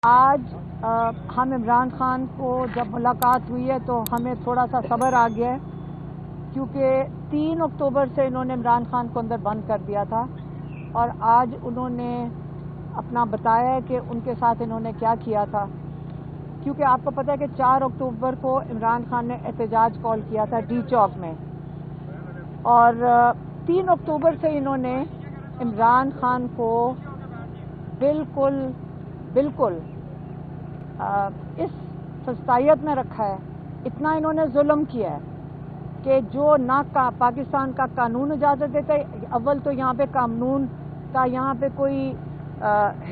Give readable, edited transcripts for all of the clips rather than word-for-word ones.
آج ہم عمران خان کو جب ملاقات ہوئی ہے تو ہمیں تھوڑا سا صبر آ گیا ہے، کیونکہ 3 اکتوبر سے انہوں نے عمران خان کو اندر بند کر دیا تھا اور آج انہوں نے اپنا بتایا ہے کہ ان کے ساتھ انہوں نے کیا کیا تھا، کیونکہ آپ کو پتہ ہے کہ 4 اکتوبر کو عمران خان نے احتجاج کال کیا تھا ڈی چوک میں، اور 3 اکتوبر سے انہوں نے عمران خان کو بالکل اس سستائیت میں رکھا ہے، اتنا انہوں نے ظلم کیا ہے کہ جو نہ پاکستان کا قانون اجازت دیتا ہے۔ اول تو یہاں پہ قانون کا یہاں پہ کوئی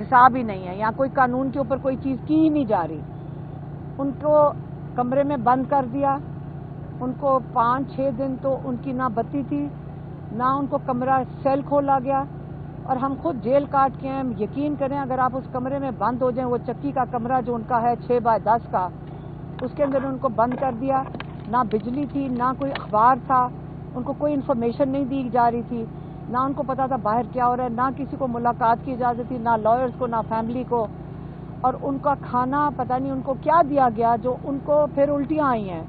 حساب ہی نہیں ہے، یہاں کوئی قانون کے اوپر کوئی چیز کی ہی نہیں جا رہی۔ ان کو کمرے میں بند کر دیا، ان کو 5-6 دن تو ان کی نہ بتی تھی، نہ ان کو کمرہ سیل کھولا گیا، اور ہم خود جیل کاٹ کے ہیں۔ یقین کریں اگر آپ اس کمرے میں بند ہو جائیں، وہ چکی کا کمرہ جو ان کا ہے 6x10 کا، اس کے اندر ان کو بند کر دیا، نہ بجلی تھی، نہ کوئی اخبار تھا، ان کو کوئی انفارمیشن نہیں دی جا رہی تھی، نہ ان کو پتا تھا باہر کیا ہو رہا ہے، نہ کسی کو ملاقات کی اجازت تھی، نہ لائرز کو، نہ فیملی کو، اور ان کا کھانا پتہ نہیں ان کو کیا دیا گیا جو ان کو پھر الٹیاں آئی ہیں،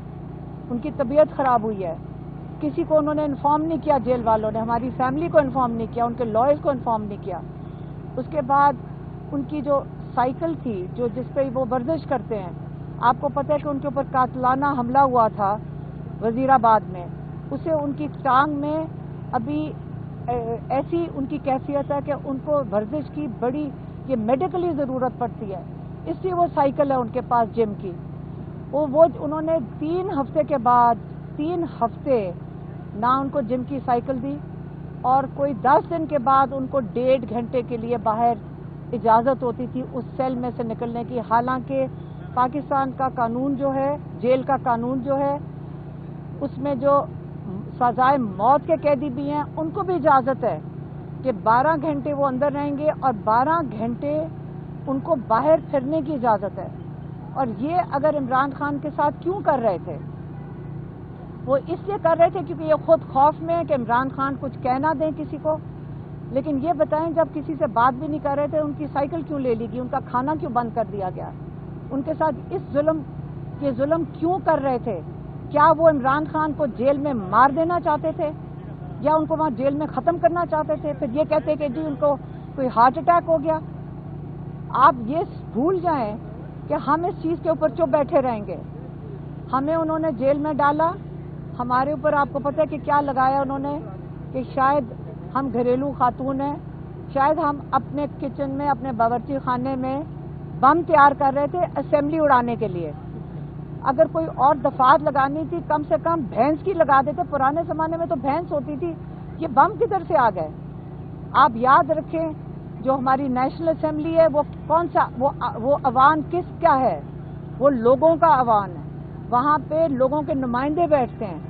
ان کی طبیعت خراب ہوئی ہے۔ کسی کو انہوں نے انفارم نہیں کیا، جیل والوں نے ہماری فیملی کو انفارم نہیں کیا، ان کے لائرز کو انفارم نہیں کیا۔ اس کے بعد ان کی جو سائیکل تھی جس پہ وہ ورزش کرتے ہیں، آپ کو پتہ ہے کہ ان کے اوپر قاتلانہ حملہ ہوا تھا وزیر آباد میں، اسے ان کی ٹانگ میں ابھی ایسی ان کی کیفیت ہے کہ ان کو ورزش کی بڑی یہ میڈیکلی ضرورت پڑتی ہے، اس لیے وہ سائیکل ہے ان کے پاس جم کی۔ وہ انہوں نے 3 ہفتے کے بعد 3 ہفتے نہ ان کو جم کی سائیکل دی، اور کوئی 10 دن کے بعد ان کو 1.5 گھنٹے کے لیے باہر اجازت ہوتی تھی اس سیل میں سے نکلنے کی، حالانکہ پاکستان کا قانون جو ہے، جیل کا قانون جو ہے، اس میں جو سزائے موت کے قیدی بھی ہیں ان کو بھی اجازت ہے کہ 12 گھنٹے وہ اندر رہیں گے اور 12 گھنٹے ان کو باہر پھرنے کی اجازت ہے۔ اور یہ اگر عمران خان کے ساتھ کیوں کر رہے تھے؟ وہ اس لیے کر رہے تھے کیونکہ یہ خود خوف میں ہے کہ عمران خان کچھ کہہ نہ دیں کسی کو۔ لیکن یہ بتائیں جب کسی سے بات بھی نہیں کر رہے تھے، ان کی سائیکل کیوں لے لی گئی، ان کا کھانا کیوں بند کر دیا گیا، ان کے ساتھ یہ ظلم کیوں کر رہے تھے؟ کیا وہ عمران خان کو جیل میں مار دینا چاہتے تھے، یا ان کو وہاں جیل میں ختم کرنا چاہتے تھے؟ پھر یہ کہتے کہ جی ان کو کوئی ہارٹ اٹیک ہو گیا۔ آپ یہ بھول جائیں کہ ہم اس چیز کے اوپر چپ بیٹھے رہیں گے۔ ہمیں انہوں نے جیل میں ڈالا، ہمارے اوپر آپ کو پتہ ہے کہ کیا لگایا انہوں نے، کہ شاید ہم گھریلو خاتون ہیں، شاید ہم اپنے کچن میں، اپنے باورچی خانے میں بم تیار کر رہے تھے اسمبلی اڑانے کے لیے۔ اگر کوئی اور دفعات لگانی تھی کم سے کم بھینس کی لگا دیتے، پرانے زمانے میں تو بھینس ہوتی تھی، یہ بم کدھر سے آ گئے؟ آپ یاد رکھیں جو ہماری نیشنل اسمبلی ہے وہ کون سا، وہ ایوان کیا ہے؟ وہ لوگوں کا ایوان ہے، وہاں پہ لوگوں کے نمائندے بیٹھتے ہیں۔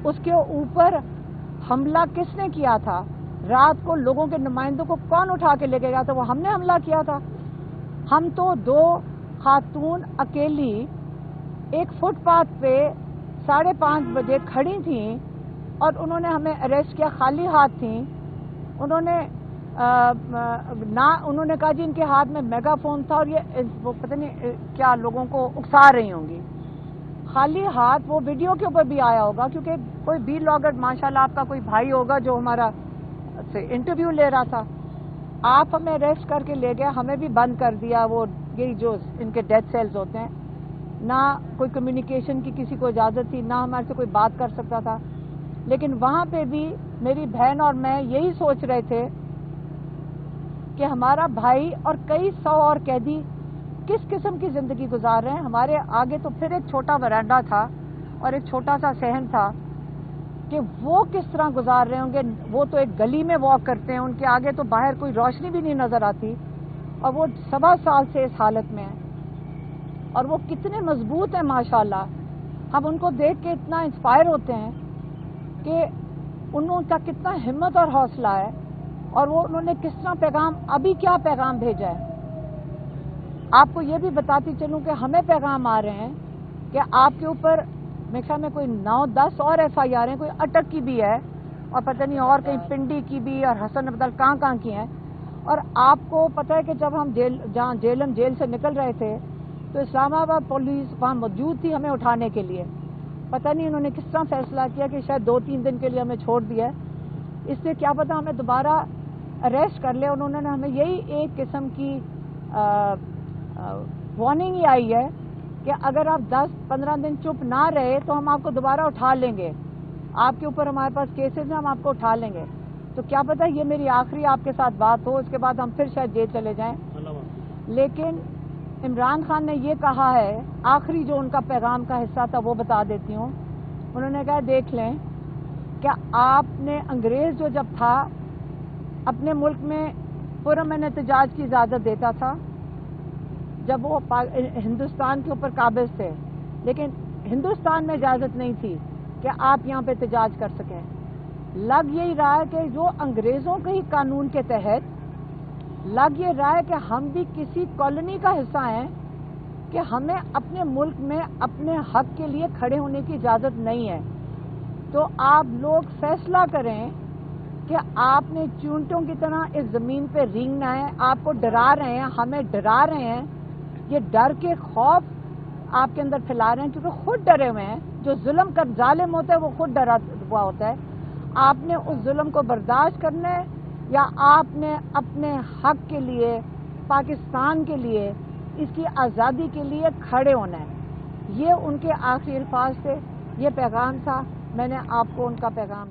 اس کے اوپر حملہ کس نے کیا تھا؟ رات کو لوگوں کے نمائندوں کو کون اٹھا کے لے کے گیا تھا؟ وہ ہم نے حملہ کیا تھا۔ ہم تو 2 خاتون اکیلی ایک فٹ پاتھ پہ 5:30 بجے کھڑی تھیں اور انہوں نے ہمیں اریسٹ کیا، خالی ہاتھ تھیں۔ انہوں نے کہا جی ان کے ہاتھ میں میگا فون تھا، اور یہ وہ پتہ نہیں کیا لوگوں کو اکسا رہی ہوں گی، خالی ہاتھ۔ وہ ویڈیو کے اوپر بھی آیا ہوگا، کیونکہ کوئی بی لاگر ماشاءاللہ آپ کا کوئی بھائی ہوگا جو ہمارا سے انٹرویو لے رہا تھا۔ آپ ہمیں اریسٹ کر کے لے گیا، ہمیں بھی بند کر دیا، وہ یہی جو ان کے ڈیتھ سیلز ہوتے ہیں، نہ کوئی کمیونیکیشن کی کسی کو اجازت تھی، نہ ہمارے سے کوئی بات کر سکتا تھا۔ لیکن وہاں پہ بھی میری بہن اور میں یہی سوچ رہے تھے کہ ہمارا بھائی اور کئی 100 اور قیدی کس قسم کی زندگی گزار رہے ہیں۔ ہمارے آگے تو پھر ایک چھوٹا ورانڈا تھا اور ایک چھوٹا سا صحن تھا کہ وہ کس طرح گزار رہے ہوں گے۔ وہ تو ایک گلی میں واک کرتے ہیں، ان کے آگے تو باہر کوئی روشنی بھی نہیں نظر آتی، اور وہ 1.25 سال سے اس حالت میں ہیں، اور وہ کتنے مضبوط ہیں ماشاءاللہ۔ ہم ان کو دیکھ کے اتنا انسپائر ہوتے ہیں کہ انہوں کا کتنا ہمت اور حوصلہ ہے، اور وہ انہوں نے کس طرح پیغام، ابھی کیا پیغام بھیجا ہے۔ آپ کو یہ بھی بتاتی چلوں کہ ہمیں پیغام آ رہے ہیں کہ آپ کے اوپر میرے خیال میں کوئی 9-10 اور FIR ہیں، کوئی اٹک کی بھی ہے، اور پتہ نہیں اور کہیں پنڈی کی بھی، اور حسن عبدال کہاں کی ہیں، اور آپ کو پتہ ہے کہ جب ہم جہاں جیل سے نکل رہے تھے تو اسلام آباد پولیس وہاں موجود تھی ہمیں اٹھانے کے لیے. پتہ نہیں انہوں نے کس طرح فیصلہ کیا کہ شاید 2-3 دن کے لیے ہمیں چھوڑ دیا ہے. اس سے کیا پتہ ہمیں دوبارہ اریسٹ کر لے. انہوں نے ہمیں یہی ایک قسم کی وارننگ ہی آئی ہے کہ اگر آپ 10-15 دن چپ نہ رہے تو ہم آپ کو دوبارہ اٹھا لیں گے. آپ کے اوپر ہمارے پاس کیسز ہیں, ہم آپ کو اٹھا لیں گے. تو کیا پتہ یہ میری آخری آپ کے ساتھ بات ہو, اس کے بعد ہم پھر شاید جیل چلے جائیں. لیکن عمران خان نے یہ کہا ہے, آخری جو ان کا پیغام کا حصہ تھا وہ بتا دیتی ہوں. انہوں نے کہا دیکھ لیں کہ آپ نے انگریز جو جب تھا اپنے ملک میں پرامن احتجاج کی اجازت دیتا تھا جب وہ ہندوستان کے اوپر قابض تھے, لیکن ہندوستان میں اجازت نہیں تھی کہ آپ یہاں پہ احتجاج کر سکیں. لگ یہی رہا ہے کہ جو انگریزوں کے ہی قانون کے تحت لگ یہ رہا ہے کہ ہم بھی کسی کالونی کا حصہ ہیں کہ ہمیں اپنے ملک میں اپنے حق کے لیے کھڑے ہونے کی اجازت نہیں ہے. تو آپ لوگ فیصلہ کریں کہ آپ نے چونٹوں کی طرح اس زمین پہ رینگنا ہے. آپ کو ڈرا رہے ہیں, ہمیں ڈرا رہے ہیں. یہ ڈر کے خوف آپ کے اندر پھیلا رہے ہیں کیونکہ خود ڈرے ہوئے ہیں. جو ظلم کا ظالم ہوتا ہے وہ خود ڈرا ہوا ہوتا ہے. آپ نے اس ظلم کو برداشت کرنا ہے یا آپ نے اپنے حق کے لیے, پاکستان کے لیے, اس کی آزادی کے لیے کھڑے ہونا ہے. یہ ان کے آخری الفاظ تھے, یہ پیغام تھا. میں نے آپ کو ان کا پیغام